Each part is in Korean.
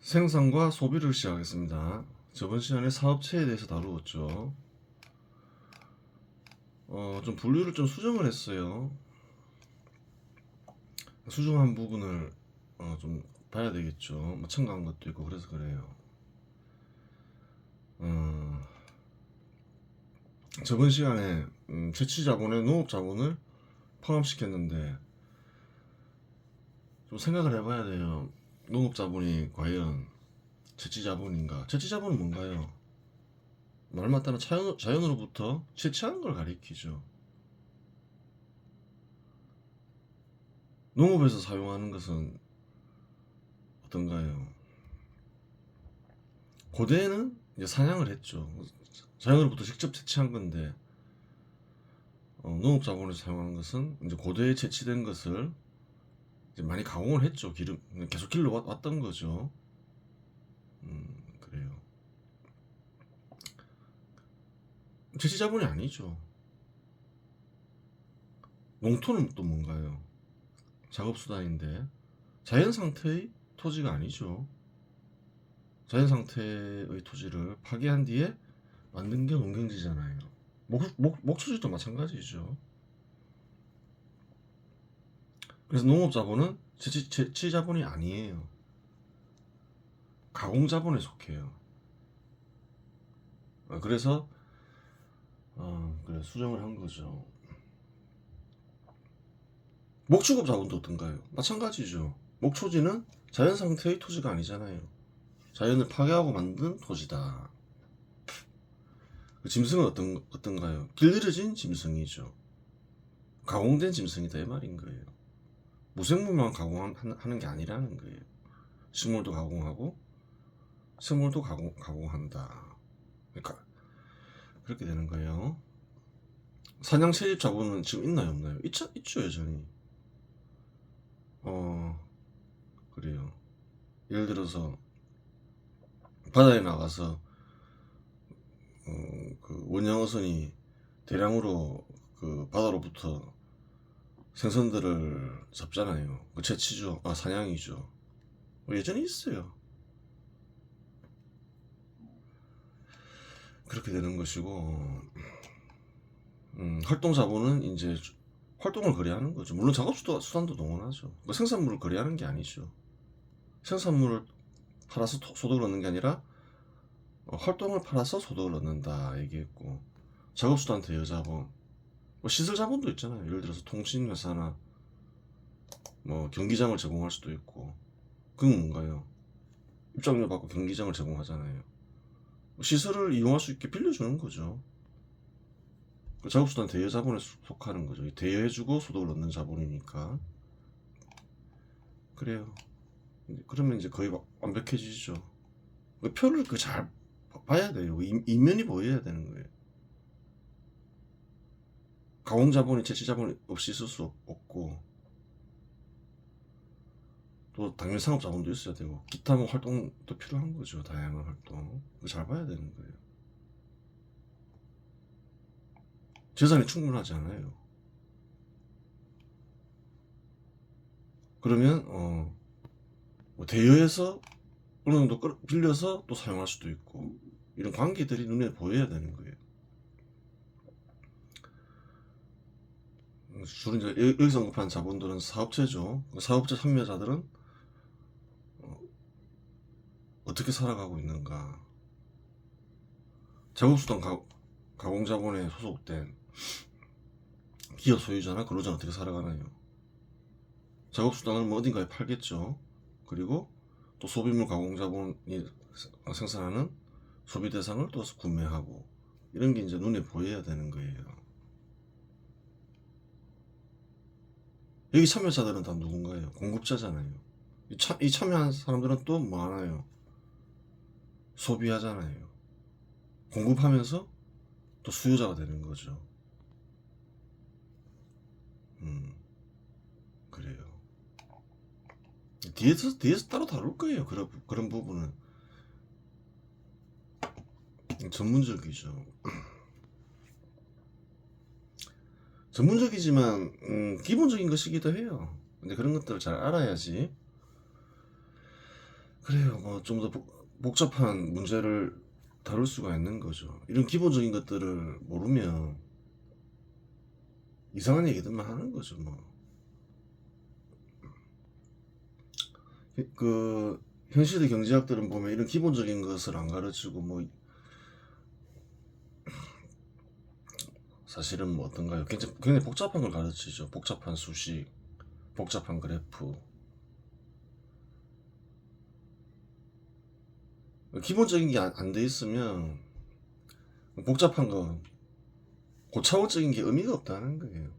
생산과 소비를 시작하겠습니다. 저번 시간에 사업체에 대해서 다루었죠. 좀 분류를 좀 수정을 했어요. 수정한 부분을 좀 봐야 되겠죠. 뭐 첨가한 것도 있고 그래서 그래요. 저번 시간에 채취자본에 농업자본을 포함시켰는데 좀 생각을 해봐야 돼요. 농업자본이 과연 채취자본인가? 채취자본은 뭔가요? 말 맞다는 자연으로부터 채취하는 걸 가리키죠. 농업에서 사용하는 것은 어떤가요? 고대에는 이제 사냥을 했죠. 자연으로부터 직접 채취한 건데 농업자본에서 사용하는 것은 이제 고대에 채취된 것을 이제 많이 가공을 했죠. 기름 계속 길러 왔던 거죠. 그래요. 채취자본이 아니죠. 농토는 또 뭔가요? 작업수단인데 자연 상태의 토지가 아니죠. 자연 상태의 토지를 파괴한 뒤에 만든 게 농경지잖아요. 목초지도 마찬가지죠. 그래서 농업자본은 채취자본이 아니에요. 가공자본에 속해요. 그래서 그래 수정을 한 거죠. 목축업 자본도 어떤가요? 마찬가지죠. 목초지는 자연 상태의 토지가 아니잖아요. 자연을 파괴하고 만든 토지다. 그 짐승은 어떤가요? 길들여진 짐승이죠. 가공된 짐승이다 이 말인 거예요. 무생물만 가공하는 게 아니라는 거예요. 식물도 가공하고 생물도 가공한다. 그러니까 그렇게 되는 거예요. 사냥 채집 자본은 지금 있나요 없나요? 있죠 여전히. 그래요. 예를 들어서 바다에 나가서 그 원양어선이 대량으로 그 바다로부터 생선들을 잡잖아요. 그 채취죠. 사냥이죠. 여전히 있어요. 그렇게 되는 것이고 활동 자본은 이제 활동을 거래하는 거죠. 물론 작업 수단도 동원하죠. 그 생산물을 거래하는 게 아니죠. 생산물을 팔아서 소득을 얻는 게 아니라 활동을 팔아서 소득을 얻는다 얘기했고, 작업수단 대여 자본, 뭐 시설 자본도 있잖아요. 예를 들어서 통신회사나 뭐 경기장을 제공할 수도 있고. 그건 뭔가요? 입장료 받고 경기장을 제공하잖아요. 시설을 이용할 수 있게 빌려주는 거죠. 그 작업수단 대여 자본에 속하는 거죠. 대여해주고 소득을 얻는 자본이니까. 그래요. 그러면 이제 거의 완벽해지죠. 그 표를 잘 봐야 돼요. 이면이 보여야 되는 거예요. 가공자본이 채취자본이 없이 있을 수 없고, 또 당연히 상업자본도 있어야 되고, 기타 뭐 활동도 필요한 거죠. 다양한 활동. 그거 잘 봐야 되는 거예요. 재산이 충분하지 않아요. 그러면 뭐 대여해서 어느 정도 빌려서 또 사용할 수도 있고, 이런 관계들이 눈에 보여야 되는 거예요. 주로 이제 여기서 언급한 자본들은 사업체죠. 사업체 참여자들은 어떻게 살아가고 있는가. 작업수단 가공자본에 소속된 기업 소유자나 근로자는 어떻게 살아가나요? 작업수단을 뭐 어딘가에 팔겠죠. 그리고 또 소비물 가공자본이 생산하는 소비 대상을 또 구매하고, 이런 게 이제 눈에 보여야 되는 거예요. 여기 참여자들은 다 누군가요? 공급자잖아요. 이 참여한 사람들은 또 뭐 하나요? 소비하잖아요. 공급하면서 또 수요자가 되는 거죠. 그래요. 뒤에서 따로 다룰 거예요. 그런 부분은 전문적이죠. 전문적이지만 기본적인 것이기도 해요. 근데 그런 것들을 잘 알아야지 그래요. 뭐 좀 더 복잡한 문제를 다룰 수가 있는 거죠. 이런 기본적인 것들을 모르면 이상한 얘기들만 하는 거죠, 뭐. 그 현실의 경제학들은 보면 이런 기본적인 것을 안 가르치고 뭐 사실은 뭐 어떤가요? 굉장히 복잡한 걸 가르치죠. 복잡한 수식, 복잡한 그래프. 기본적인 게 안 돼 있으면 복잡한 거, 고차원적인 게 의미가 없다는 거예요.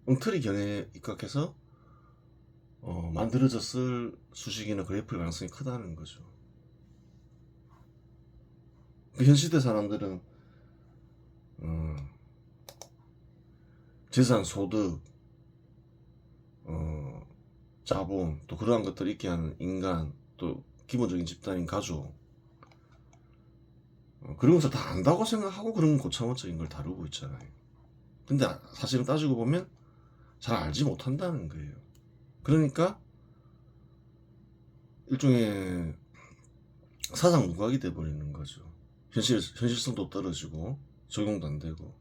엉터리 견해에 입각해서 만들어졌을 수식이나 그래프의 가능성이 크다는 거죠. 그 현 시대 사람들은 어, 재산, 소득, 자본, 또 그러한 것들을 있게 하는 인간, 또 기본적인 집단인 가족, 그런 것을 다 안다고 생각하고 그런 고차원적인 걸 다루고 있잖아요. 근데 사실은 따지고 보면 잘 알지 못한다는 거예요. 그러니까 일종의 사상 무각이 돼버리는 거죠. 현실성도 떨어지고 적용도 안 되고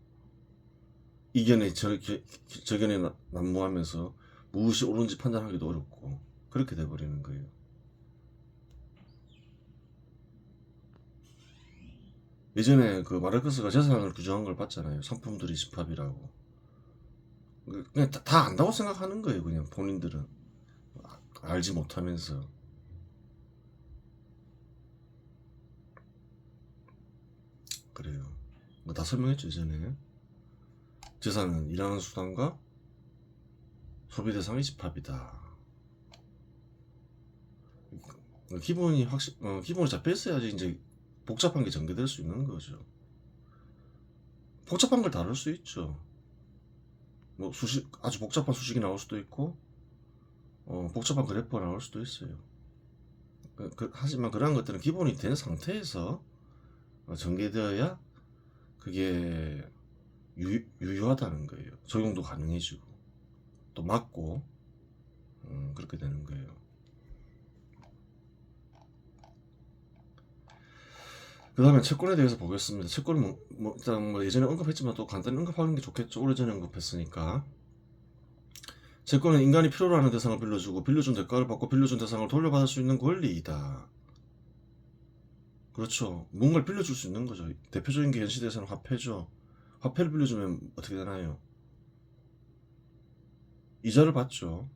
이견에 저견에 난무하면서 무엇이 옳은지 판단하기도 어렵고 그렇게 돼버리는 거예요. 예전에 그 마르크스가 재산을 규정한 걸 봤잖아요. 상품들이 집합이라고. 그냥 다 안다고 생각하는 거예요. 그냥 본인들은 알지 못하면서. 그래요. 다 설명했죠 예전에. 재산은 일하는 수단과 소비 대상의 집합이다. 기본이 잡혀 있어야지 이제 복잡한 게 전개될 수 있는 거죠. 복잡한 걸 다룰 수 있죠. 뭐 아주 복잡한 수식이 나올 수도 있고, 복잡한 그래프가 나올 수도 있어요. 하지만 그러한 것들은 기본이 된 상태에서 전개되어야 그게 유효하다는 거예요. 적용도 가능해지고 또 맞고 그렇게 되는 거예요. 그 다음에 채권에 대해서 보겠습니다. 채권은 일단 예전에 언급했지만 또 간단히 언급하는 게 좋겠죠. 오래전에 언급했으니까. 채권은 인간이 필요로 하는 대상을 빌려주고 빌려준 대가를 받고 빌려준 대상을 돌려받을 수 있는 권리이다. 그렇죠. 뭔가를 빌려줄 수 있는 거죠. 대표적인 게 현시대에서는 화폐죠. 화폐를 빌려주면 어떻게 되나요? 이자를 받죠.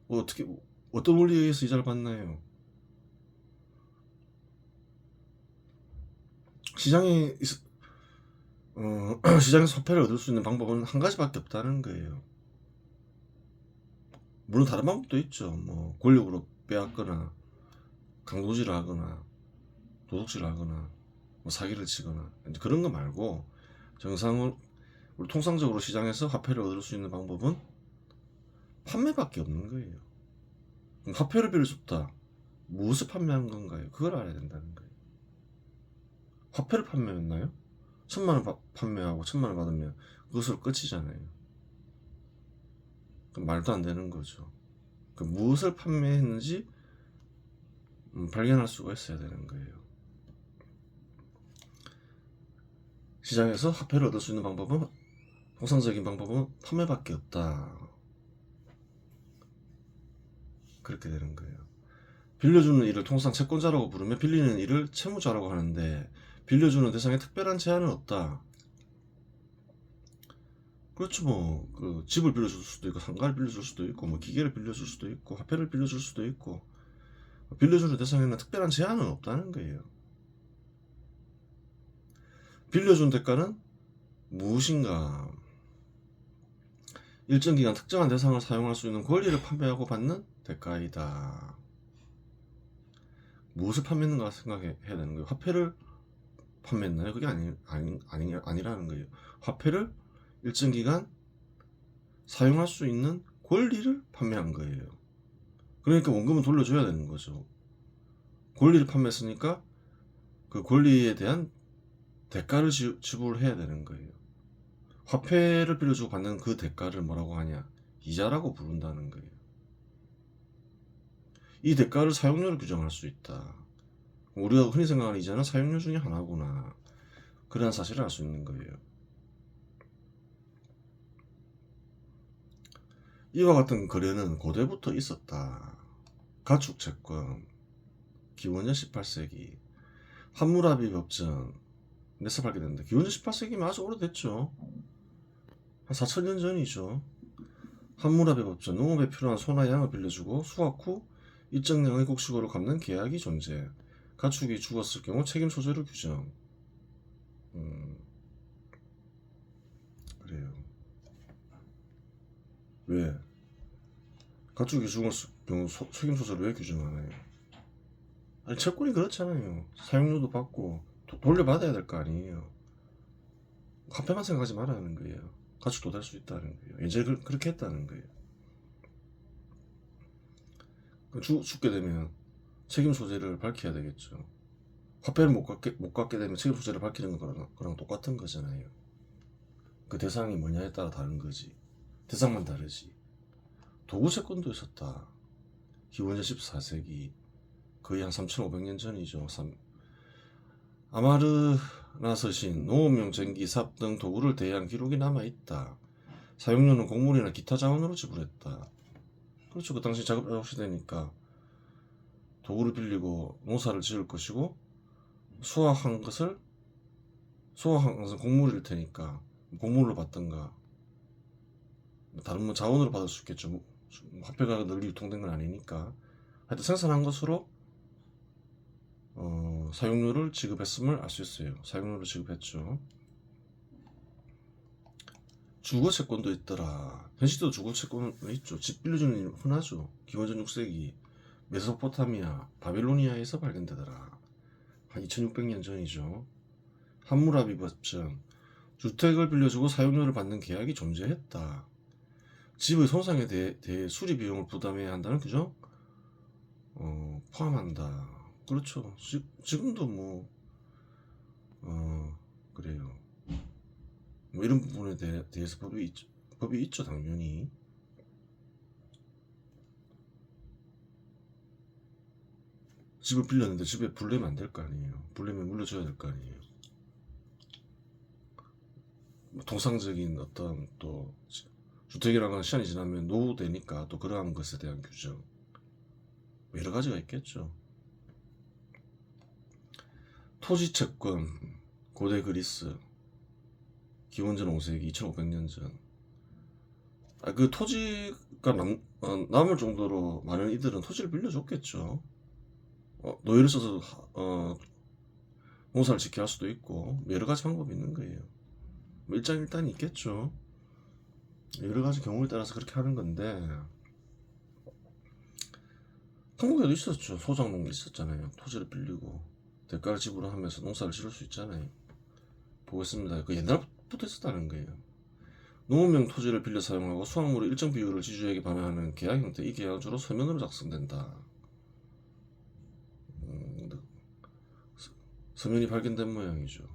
어떤 원리에 의해서 이자를 받나요? 시장에서 화폐를 얻을 수 있는 방법은 한 가지밖에 없다는 거예요. 물론 다른 방법도 있죠. 뭐 권력으로 빼앗거나 강도질을 하거나 도둑질을 하거나 뭐 사기를 치거나 그런 거 말고 우리 통상적으로 시장에서 화폐를 얻을 수 있는 방법은 판매밖에 없는 거예요. 그럼 화폐를 빌려줬다. 무엇을 판매한 건가요? 그걸 알아야 된다는 거예요. 화폐를 판매했나요? 1,000만 원 판매하고 1,000만 원 받으면 그것으로 끝이잖아요. 그럼 말도 안 되는 거죠. 무엇을 판매했는지 발견할 수가 있어야 되는 거예요. 시장에서 화폐를 얻을 수 있는 방법은 통상적인 방법은 판매밖에 없다. 그렇게 되는 거예요. 빌려주는 일을 통상 채권자라고 부르며 빌리는 일을 채무자라고 하는데 빌려주는 대상에 특별한 제한은 없다. 그렇죠. 그 집을 빌려줄 수도 있고 상가를 빌려줄 수도 있고 뭐 기계를 빌려줄 수도 있고 화폐를 빌려줄 수도 있고 빌려주는 대상에는 특별한 제한은 없다는 거예요. 빌려준 대가는 무엇인가? 일정 기간 특정한 대상을 사용할 수 있는 권리를 판매하고 받는 대가이다. 무엇을 판매했는가 생각해야 되는 거예요. 화폐를 판매했나요? 그게 아니라는 거예요. 화폐를 일정 기간 사용할 수 있는 권리를 판매한 거예요. 그러니까 원금은 돌려줘야 되는 거죠. 권리를 판매했으니까 그 권리에 대한 대가를 지불해야 되는 거예요. 화폐를 빌려주고 받는 그 대가를 뭐라고 하냐? 이자라고 부른다는 거예요. 이 대가를 사용료로 규정할 수 있다. 우리가 흔히 생각하는 이자는 사용료 중에 하나구나. 그런 사실을 알 수 있는 거예요. 이와 같은 거래는 고대부터 있었다. 가축채권, 기원전 18세기, 함무라비 법전, 에서 발견됐는데 기원전 18세기면 아주 오래됐죠. 한 4천년 전이죠. 함무라비 법전, 농업에 필요한 소나 양을 빌려주고 수확 후 일정량의 곡식으로 갚는 계약이 존재. 가축이 죽었을 경우 책임 소재를 규정. 그래요. 왜? 가축이 죽었을 경우 책임 소재를 왜 규정하나요? 아니 채권이 그렇잖아요. 사용료도 받고 돌려받아야 될 거 아니에요. 화폐만 생각하지 말라는 거예요. 가축도 될 수 있다는 거예요. 예전에 그렇게 했다는 거예요. 죽게 되면 책임 소재를 밝혀야 되겠죠. 화폐를 못 갖게 되면 책임 소재를 밝히는 거랑 똑같은 거잖아요. 그 대상이 뭐냐에 따라 다른 거지. 대상만 다르지. 도구 채권도 있었다. 기원전 14세기, 거의 한 3,500년 전이죠. 아마르나 서신, 농업용 전기, 삽 등 도구를 대여한 기록이 남아있다. 사용료는 곡물이나 기타 자원으로 지불했다. 그렇죠. 그 당시 작업 시대니까 도구를 빌리고 농사를 지을 것이고 수확한 것은 곡물일 테니까 곡물로 받던가 다른 뭐 자원으로 받을 수 있겠죠. 화폐가 널리 유통된 건 아니니까 하여튼 생산한 것으로 사용료를 지급했음을 알 수 있어요. 사용료를 지급했죠. 주거채권도 있더라. 현실도 주거채권 있죠. 집 빌려주는 일 흔하죠. 기원전 6세기 메소포타미아, 바빌로니아에서 발견되더라. 한 2600년 전이죠. 함무라비 법전, 주택을 빌려주고 사용료를 받는 계약이 존재했다. 집의 손상에 대해 수리 비용을 부담해야 한다는 규정 포함한다. 그렇죠. 지금도 뭐 그래요. 뭐 이런 부분에 대해서 법이 있죠, 당연히. 집을 빌렸는데 집에 불 내면 안 될 거 아니에요. 불 내면 물려줘야 될 거 아니에요. 통상적인 어떤 또 주택이라는 건 시간이 지나면 노후되니까 또 그러한 것에 대한 규정 여러 가지가 있겠죠. 토지채권, 고대 그리스, 기원전 5세기, 2500년 전. 그 토지가 남을 정도로 많은 이들은 토지를 빌려줬겠죠. 노예를 써서 농사를 짓게 할 수도 있고 여러 가지 방법이 있는 거예요. 일장일단이 있겠죠. 여러 가지 경우에 따라서 그렇게 하는 건데 한국에도 있었죠. 소작농 있었잖아요. 토지를 빌리고 대가를 지불하면서 농사를 지을 수 있잖아요. 보겠습니다. 그 옛날부터 있었다는 거예요. 농업용 토지를 빌려 사용하고 수확물의 일정 비율을 지주에게 반환하는 계약 형태. 이 계약은 주로 서면으로 작성된다. 서면이 발견된 모양이죠.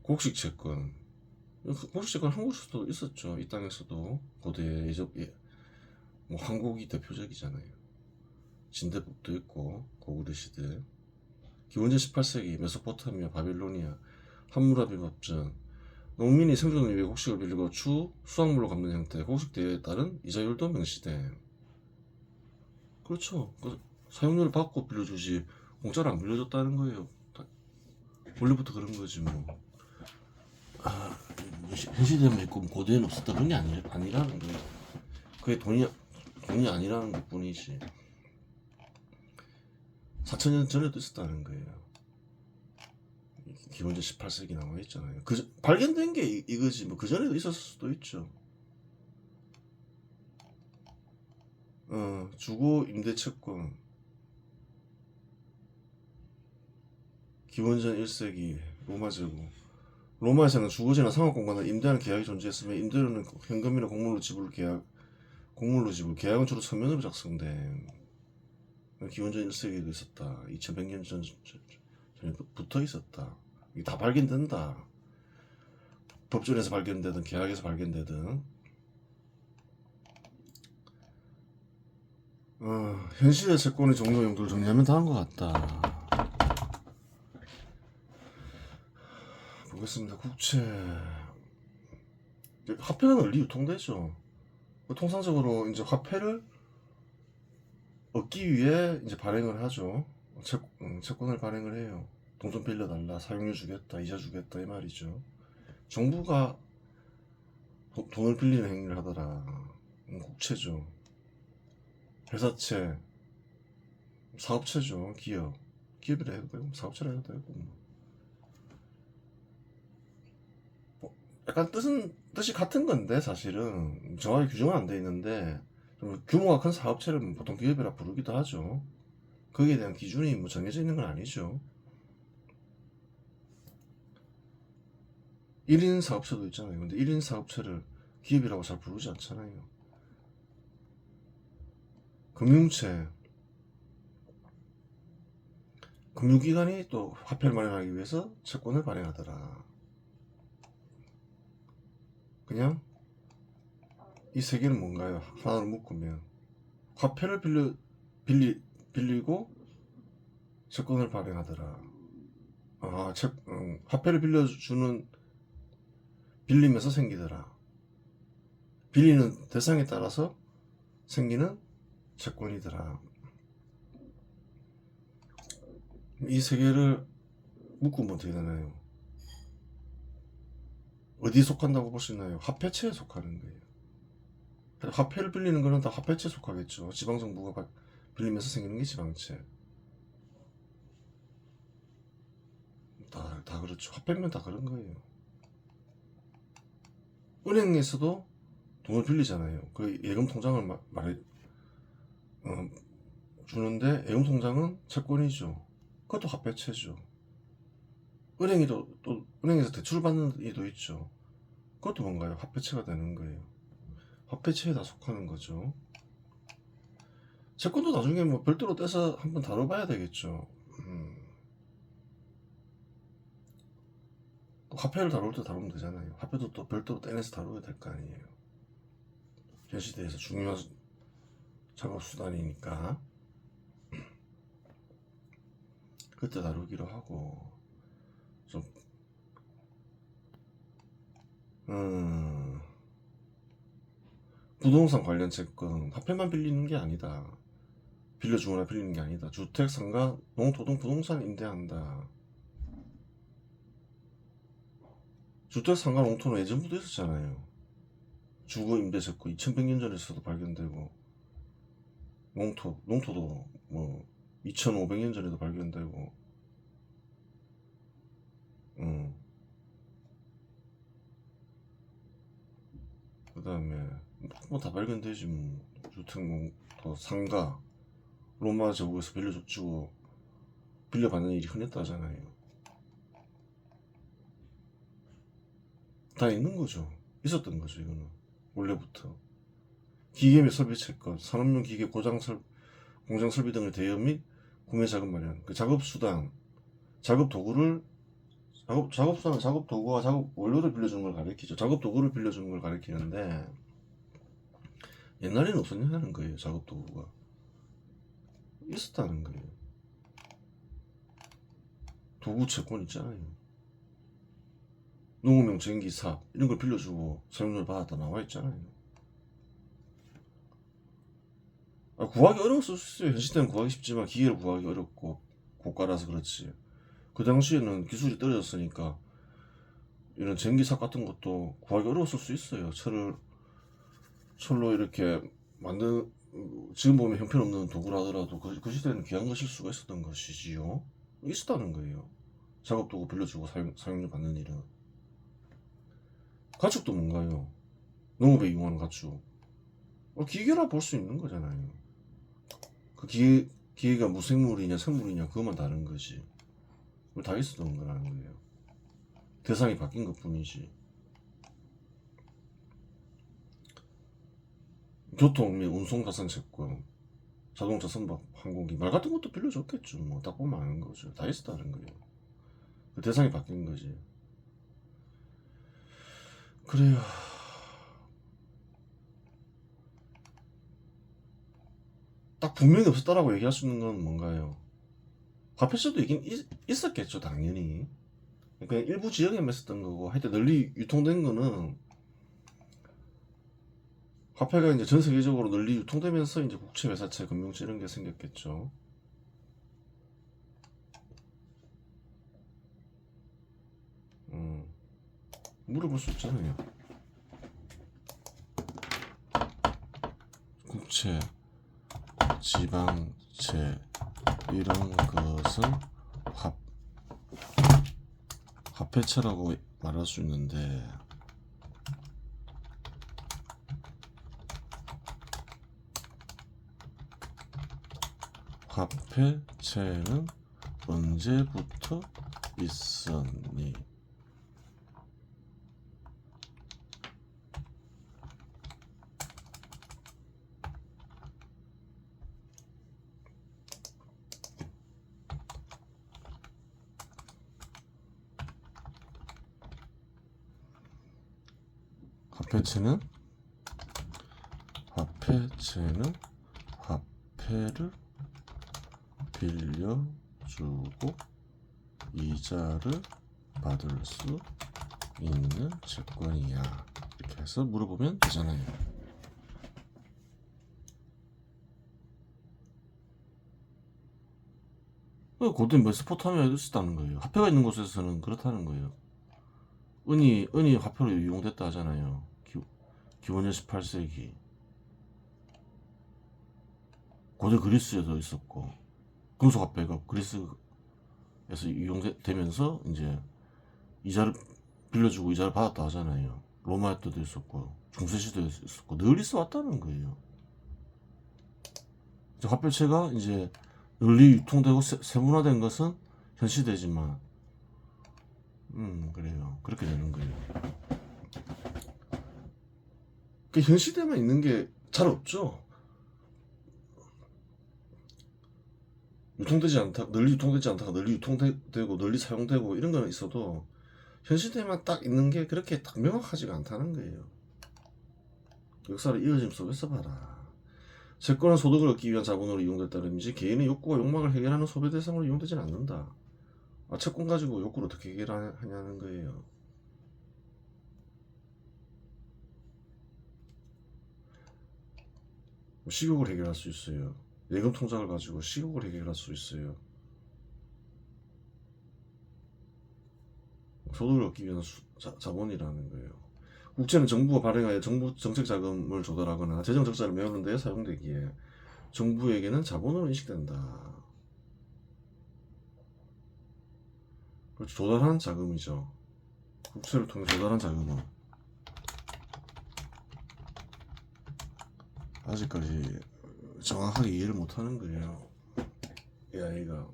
곡식채권. 곡식채권 한국에서도 있었죠. 이 땅에서도 고대 뭐 한국이 대표적이잖아요. 진대법도 있고 고구려 시대. 기원전 18세기 메소포타미아, 바빌로니아, 함무라비 법전. 농민이 생존을 위해 곡식을 빌리고 추후 수확물로 갚는 형태, 곡식 대여에 따른 이자율도 명시돼. 그렇죠. 사용료를 받고 빌려주지 공짜로 안 빌려줬다는 거예요. 원래부터 그런 거지 뭐. 현시대만 있고 고대에는 없었다 그런 게 아니라는 거예요. 그게 돈이 아니라는 것 뿐이지. 4천년 전에도 있었다는 거예요. 기원전 18세기 나와 있잖아요. 발견된 게 이거지 뭐 그 전에도 있었을 수도 있죠. 주거 임대채권 기원전 1세기 로마 제국. 로마에서는 주거지나 상업공간을 임대하는 계약이 존재했으며 임대료는 현금이나 곡물로 지불 계약은 주로 서면으로 작성된. 기원전 1세기에도 있었다. 2100년 전에 붙어 있었다. 이게 다 발견된다. 법전에서 발견되든 계약에서 발견되든. 현실의 채권의 종류 용도를 정리하면 다 한 것 같다. 보겠습니다. 국채. 화폐가 널리 유통되죠. 통상적으로 이제 화폐를 얻기 위해 이제 발행을 하죠. 채권을 발행을 해요. 돈 좀 빌려달라, 사용료 주겠다, 이자 주겠다 이 말이죠. 정부가 돈을 빌리는 행위를 하더라. 국채죠. 회사채, 사업체죠. 기업이라 해도 되고 사업체라 해도 되고 약간 뜻이 같은 건데 사실은 정확히 규정은 안 돼 있는데 좀 규모가 큰 사업체를 보통 기업이라 부르기도 하죠. 거기에 대한 기준이 뭐 정해져 있는 건 아니죠. 1인 사업체도 있잖아요. 근데 1인 사업체를 기업이라고 잘 부르지 않잖아요. 금융채, 금융기관이 또 화폐를 마련하기 위해서 채권을 발행하더라. 그냥 이 세 개는 뭔가요? 하나로 묶으면 화폐를 빌리고 채권을 발행하더라. 화폐를 빌리면서 생기더라. 빌리는 대상에 따라서 생기는 채권이더라. 이 세 개를 묶으면 어떻게 되나요? 어디에 속한다고 볼 수 있나요? 화폐체에 속하는 거예요. 화폐를 빌리는 거는 다 화폐체에 속하겠죠. 지방정부가 빌리면서 생기는 게 지방채. 다 그렇죠. 화폐면 다 그런 거예요. 은행에서도 돈을 빌리잖아요. 그 예금 통장을 주는데 예금 통장은 채권이죠. 그것도 화폐채죠. 은행에서 대출 받는 이도 있죠. 그것도 뭔가요? 화폐채가 되는 거예요. 화폐채에 다 속하는 거죠. 채권도 나중에 뭐 별도로 떼서 한번 다뤄봐야 되겠죠. 화폐를 다룰 때 다루면 되잖아요. 화폐도 또 별도로 떼내서 다뤄야 될 거 아니에요. 현 시대에서 중요한 작업 수단이니까 그때 다루기로 하고 좀 부동산 관련 채권 화폐만 빌리는 게 아니다. 빌려주거나 빌리는 게 아니다. 주택, 상가, 농토 등 부동산 임대한다. 주택, 상가, 농토는 예전부터 있었잖아요. 주거 임대 채권 2100년 전에서도 발견되고 농토도 뭐 2500년 전에도 발견되고 그 다음에 뭐 다 발견되지 뭐. 주택, 농토, 상가 로마 제국에서 빌려주고 빌려받는 일이 흔했다잖아요. 다 있는 거죠. 있었던 거죠. 이거는 원래부터 기계 및 설비 채권, 산업용 기계 공장 설비 등의 대여 및 구매 자금 마련, 그 작업 수단, 작업 도구를 작업수단은 작업 도구와 작업 원료를 빌려주는 걸 가리키죠. 작업 도구를 빌려주는 걸 가리키는데 옛날에는 없었냐는 거예요. 작업 도구가 있었다는 거예요. 도구 채권 있잖아요. 농업용 전기 삽 이런 걸 빌려주고 사용료를 받았다 나와 있잖아요. 구하기 어려웠을 수 있어요. 현 시대는 구하기 쉽지만 기계를 구하기 어렵고 고가라서 그렇지. 그 당시에는 기술이 떨어졌으니까 이런 전기삽 같은 것도 구하기 어려웠을 수 있어요. 철로 이렇게 지금 보면 형편없는 도구라 하더라도 그 시대에는 귀한 것일 수가 있었던 것이지요. 있었다는 거예요. 작업 도구 빌려주고 사용료 받는 일은. 가축도 뭔가요? 농업에 이용하는 가축. 기계라 볼 수 있는 거잖아요. 그 기계가 무생물이냐 생물이냐 그것만 다른 거지. 다 있었던 거라는 거예요. 대상이 바뀐 것 뿐이지. 교통 및 운송 자산 채권, 자동차 선박, 항공기 말 같은 것도 빌려줬겠죠. 뭐 딱 보면 아는 거죠. 다 있었다는 거예요. 그 대상이 바뀐 거지. 그래요. 딱 분명히 없었다라고 얘기할 수 있는 건 뭔가요? 화폐채도 있긴 있었겠죠, 당연히. 그러니까 일부 지역에만 있었던 거고, 하여튼 널리 유통된 거는 화폐가 이제 전 세계적으로 널리 유통되면서 이제 국채, 외사채, 금융채 이런 게 생겼겠죠. 물어볼 수 있잖아요. 국채, 지방채 이런 것은 화폐채라고 말할 수 있는데, 화폐채는 언제부터 있었니? 화폐채는 화폐를 빌려주고 이자를 받을 수 있는 채권이야. 이렇게 해서 물어보면 되잖아요. 고대 메소포타미아에 있었다는 거예요. 화폐가 있는 곳에서는 그렇다는 거예요. 은이 화폐로 이용됐다 하잖아요. 기원전 18세기. 고대 그리스에도 있었고, 금속 화폐가 그리스에서 이용되면서 이제 이자를 빌려주고 이자를 받았다 하잖아요. 로마 때도 있었고, 중세시대에 있었고, 늘 있어 왔다는 거예요. 화폐체가 이제 널리 유통되고 세분화된 것은 현 시대지만, 그래요. 그렇게 되는 거예요. 현 시대만 있는 게 잘 없죠. 널리 유통되지 않다가 널리 유통되고 널리 사용되고 이런 거는 있어도 현 시대만 딱 있는 게 그렇게 딱 명확하지가 않다는 거예요. 역사를 이어짐 속에서 봐라. 채권은 소득을 얻기 위한 자본으로 이용됐다는 의미지 개인의 욕구와 욕망을 해결하는 소비 대상으로 이용되지는 않는다. 채권 가지고 욕구를 어떻게 해결하냐는 거예요. 식욕을 해결할 수 있어요. 예금 통장을 가지고 식욕을 해결할 수 있어요. 소득을 얻기 위한 자본이라는 거예요. 국채는 정부가 발행하여 정부 정책 자금을 조달하거나 재정 적자를 메우는 데 사용되기에 정부에게는 자본으로 인식된다. 그렇죠. 조달한 자금이죠. 국채를 통해 조달한 자금은 아직까지 정확하게 이해를 못하는 거예요. 이 아이가.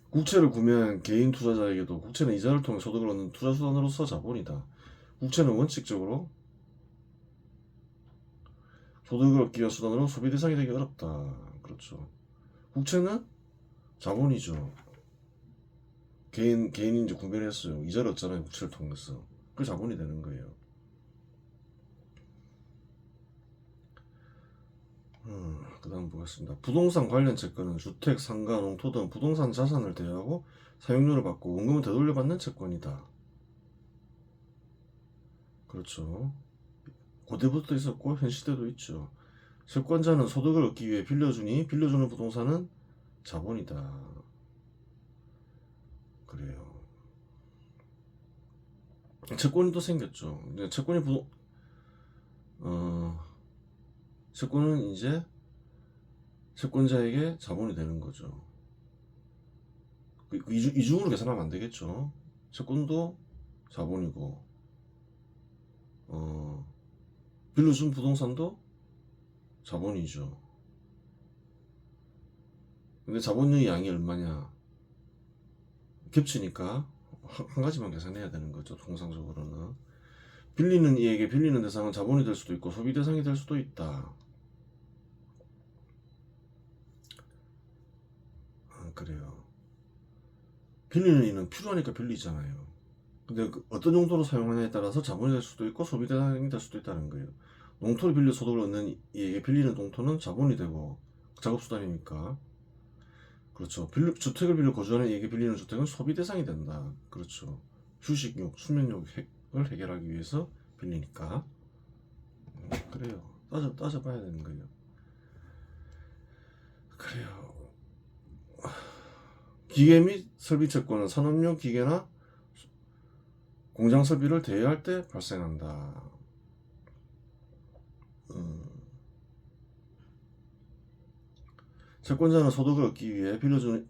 국채를 구매한 개인 투자자에게도 국채는 이자를 통해 소득을 얻는 투자 수단으로서 자본이다. 국채는 원칙적으로 소득을 얻기 위한 수단으로 소비 대상이 되기 어렵다. 그렇죠. 국채는 자본이죠. 개인이 이제 구매를 했어요. 이자를 얻잖아요. 국채를 통해서. 그 자본이 되는 거예요. 그 다음 보겠습니다. 부동산 관련 채권은 주택, 상가, 농토 등 부동산 자산을 대여하고 사용료를 받고 원금을 되돌려받는 채권이다. 그렇죠. 고대부터 있었고 현 시대도 있죠. 채권자는 소득을 얻기 위해 빌려주니 빌려주는 부동산은 자본이다. 그래요. 채권이 또 생겼죠. 채권은 이제 채권자에게 자본이 되는 거죠. 이중으로 계산하면 안 되겠죠. 채권도 자본이고, 빌려준 부동산도 자본이죠. 근데 자본의 양이 얼마냐? 겹치니까 한 가지만 계산해야 되는 거죠. 통상적으로는. 빌리는 이에게 빌리는 대상은 자본이 될 수도 있고 소비 대상이 될 수도 있다. 그래요. 빌리는 이는 필요하니까 빌리잖아요. 근데 어떤 용도로 사용하냐에 따라서 자본이 될 수도 있고 소비 대상이 될 수도 있다는 거예요. 농토를 빌려 소득을 얻는 이에게 빌리는 농토는 자본이 되고 작업수단이니까. 그렇죠. 주택을 빌려 거주하는 이에게 빌리는 주택은 소비 대상이 된다. 그렇죠. 휴식욕, 수면욕을 해결하기 위해서 빌리니까. 그래요. 따져봐야 되는 거예요. 그래요. 기계 및 설비 채권은 산업용 기계나 공장 설비를 대여할 때 발생한다. 채권자는 소득을 얻기 위해 빌려주는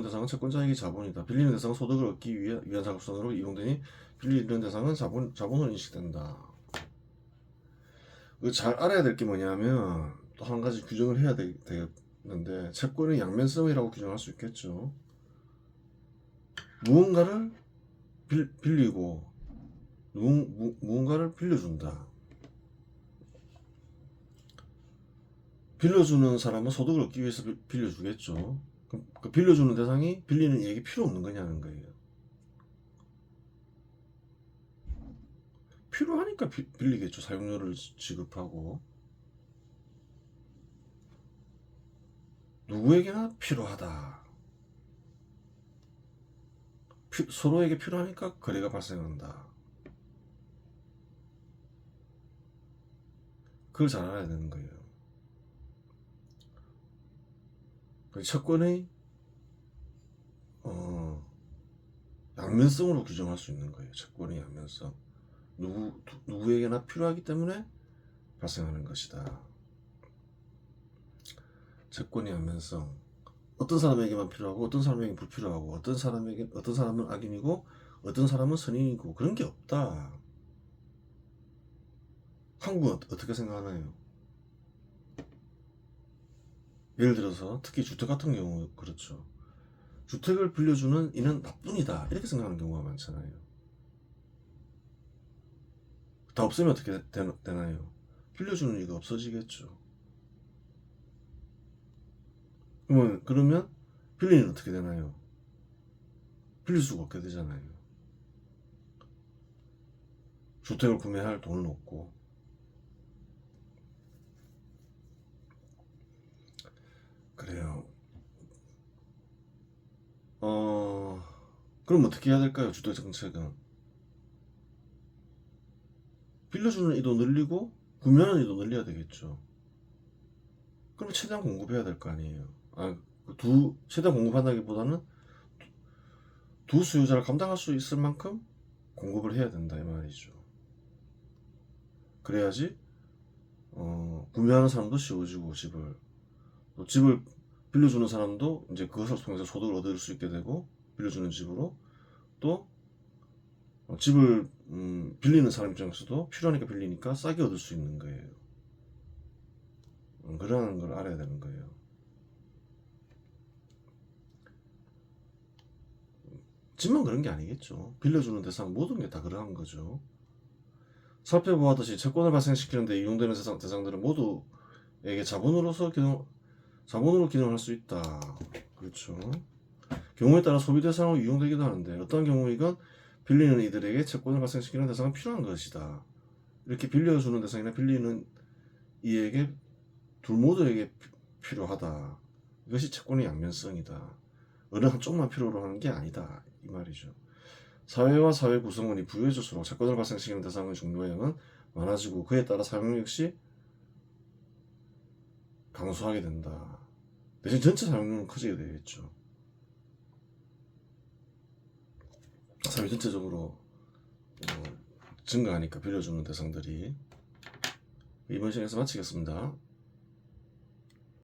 대상은 채권자에게 자본이다. 빌리는 대상은 소득을 얻기 위한 작업선으로 이용되니 빌리는 대상은 자본으로 인식된다. 잘 알아야 될 게 뭐냐면 또 한 가지 규정을 해야 되는데 채권의 양면성이라고 규정할 수 있겠죠. 무언가를 빌리고 무언가를 빌려준다. 빌려주는 사람은 소득을 얻기 위해서 빌려주겠죠. 그 빌려주는 대상이 빌리는 이에게 필요 없는 거냐는 거예요. 필요하니까 빌리겠죠. 사용료를 지급하고. 누구에게나 필요하다. 서로에게 필요하니까 거래가 발생한다. 그걸 잘 알아야 되는 거예요. 채권의 양면성으로 규정할 수 있는 거예요. 채권의 양면성. 누구에게나 필요하기 때문에 발생하는 것이다. 채권의 양면성. 어떤 사람에게만 필요하고 어떤 사람에게 불필요하고 어떤 사람은 악인이고 어떤 사람은 선인이고 그런 게 없다. 한국은 어떻게 생각하나요? 예를 들어서 특히 주택 같은 경우 그렇죠. 주택을 빌려주는 이는 나뿐이다 이렇게 생각하는 경우가 많잖아요. 다 없으면 어떻게 되나요? 빌려주는 이가 없어지겠죠. 그러면 빌리는 어떻게 되나요? 빌릴 수가 없게 되잖아요. 주택을 구매할 돈은 없고. 그래요. 그럼 어떻게 해야 될까요? 주택정책은 빌려주는 이도 늘리고 구매하는 이도 늘려야 되겠죠. 그럼 최대한 공급해야 될 거 아니에요. 최대한 공급한다기보다는 두 수요자를 감당할 수 있을 만큼 공급을 해야 된다 이 말이죠. 그래야지 구매하는 사람도 쉬워지고 집을 빌려주는 사람도 이제 그것을 통해서 소득을 얻을 수 있게 되고 빌려주는 집으로 또 집을 빌리는 사람 입장에서도 필요하니까 빌리니까 싸게 얻을 수 있는 거예요. 그러는 걸 알아야 되는 거예요. 집만 그런 게 아니겠죠. 빌려주는 대상 모든 게 다 그러한 거죠. 살펴보았듯이 채권을 발생시키는 데 이용되는 대상들은 모두에게 자본으로 기능할 수 있다. 그렇죠. 경우에 따라 소비 대상으로 이용되기도 하는데 어떤 경우이건 빌리는 이들에게 채권을 발생시키는 대상은 필요한 것이다. 이렇게 빌려주는 대상이나 빌리는 이에게 둘 모두에게 필요하다. 이것이 채권의 양면성이다. 어느 한쪽만 필요로 하는 게 아니다. 이 말이죠. 사회와 사회 구성원이 부유해질수록 채권을 발생시키는 대상의 종류와 많아지고 그에 따라 사용료 역시 강소하게 된다. 대신 전체 사용료는 커지게 되겠죠. 사회 전체적으로 증가하니까 빌려주는 대상들이. 이번 시간에서 마치겠습니다.